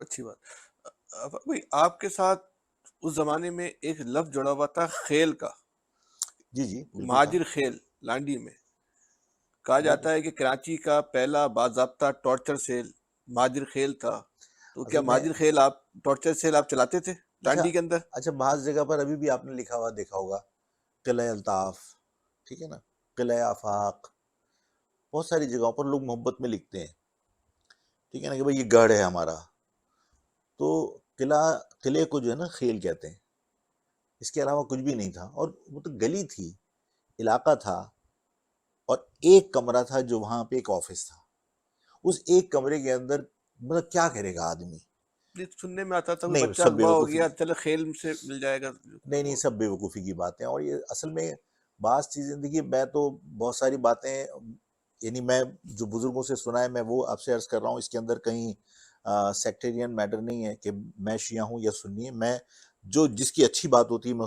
اچھی بات. بھائی آپ کے ساتھ اس زمانے میں ایک لفظ جڑا ہوا تھا خیل کا، جی جی بالکل تھا. مہاجر خیل لانڈی میں. کہا بالکل. جاتا ہے کہ کراچی کا پہلا باضابطہ ٹارچر سیل مہاجر خیل تھا. تو کیا اصل میں مہاجر خیل آپ ٹارچر سیل آپ چلاتے تھے اچھا لانڈی کے اندر؟ اچھا بعض جگہ پر ابھی بھی آپ نے لکھا ہوا دیکھا ہوگا قلعہ الطاف، ٹھیک ہے نا، قلعہ آفاق، بہت ساری جگہوں پر لوگ محبت میں لکھتے ہیں، ٹھیک ہے نا، کہ بھائی یہ گڑھ ہے ہمارا. تو قلعے کو جو ہے نا خیل کہتے ہیں. اس کے علاوہ کچھ بھی نہیں تھا، اور وہ تو گلی تھی، علاقہ تھا، اور ایک کمرہ تھا جو وہاں پہ ایک آفس تھا. اس ایک کمرے کے اندر مطلب کیا کرے گا آدمی؟ یہ سننے میں آتا تھا کوئی نہیں بچہ سب اغوا ہو بیوقوفی گیا چلو خیل سے مل جائے گا. نہیں سب بے وقوفی کی باتیں. اور یہ اصل میں بعض چیزیں دیکھیے، میں تو بہت ساری باتیں یعنی میں جو بزرگوں سے سنا ہے میں وہ آپ سے عرض کر رہا ہوں. اس کے اندر کہیں سیکٹیرین میٹر نہیں ہے کہ میں شیعہ ہوں یا سنی ہے. میں جو جس کی اچھی بات ہوتی ہے میں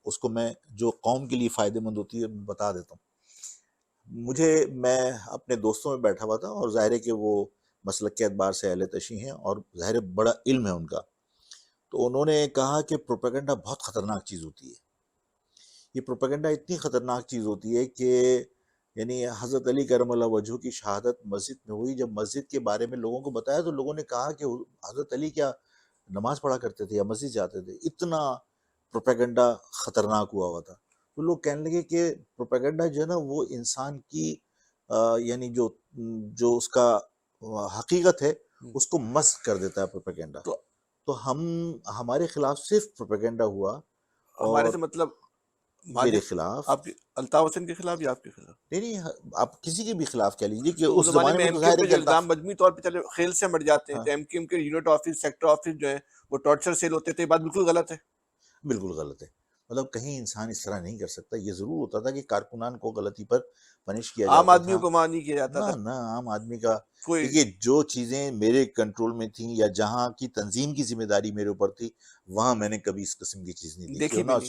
اس کو میں جو قوم کے لیے فائدہ مند ہوتی ہے بتا دیتا ہوں. میں اپنے دوستوں میں بیٹھا ہوا تھا، اور ظاہر ہے کہ وہ مسلک کے اعتبار سے اہل تشیع ہیں اور ظاہر ہے بڑا علم ہے ان کا. تو انہوں نے کہا کہ پروپیگنڈا بہت خطرناک چیز ہوتی ہے. یہ پروپیگنڈا اتنی خطرناک چیز ہوتی ہے کہ یعنی حضرت علی کرم اللہ وجہہ کی شہادت مسجد میں ہوئی. جب مسجد کے بارے میں لوگوں کو بتایا تو لوگوں نے کہا کہ حضرت علی کیا نماز پڑھا کرتے تھے یا مسجد جاتے تھے؟ اتنا پروپیگنڈا خطرناک ہوا ہوا تھا. تو لوگ کہنے لگے کہ پروپیگنڈا جو ہے نا وہ انسان کی یعنی جو اس کا حقیقت ہے اس کو مسخ کر دیتا ہے پروپیگنڈا. تو تو ہمارے خلاف صرف پروپیگنڈا ہوا. ہمارے اور سے مطلب میرے مہاجر خلاف آپ کے الطاف حسین کے خلاف یا آپ کے خلاف؟ نہیں آپ کسی کے بھی خلاف کہہ لیجیے کہ تو اس اس زمانے زمانے میں میں ایم تو کیو ایم ظاہر ہے پہ کہ جو الطاف. الزام مجموعی طور پہ چلے خیل سے مٹ جاتے ہیں ہاں تو ایم کیو ایم کے یونٹ آفس سیکٹر آفس جو ہے وہ ٹارچر سیل ہوتے تھے. یہ بات بالکل غلط ہے. بالکل غلط ہے. مطلب کہیں انسان اس طرح نہیں کر سکتا. یہ ضرور ہوتا تھا کہ کارکنان کو غلطی پر پنش کیا عام جاتا آدمیوں تھا. کو وہاں نہیں کیا جاتا تھا. نہ عام آدمی کا کوئی دیکھیے جو چیزیں میرے کنٹرول میں تھیں یا جہاں کی تنظیم کی ذمہ داری میرے اوپر تھی وہاں میں نے کبھی اس قسم کی چیز نہیں دیکھی. دیکھی اور بھی نہ نہیں.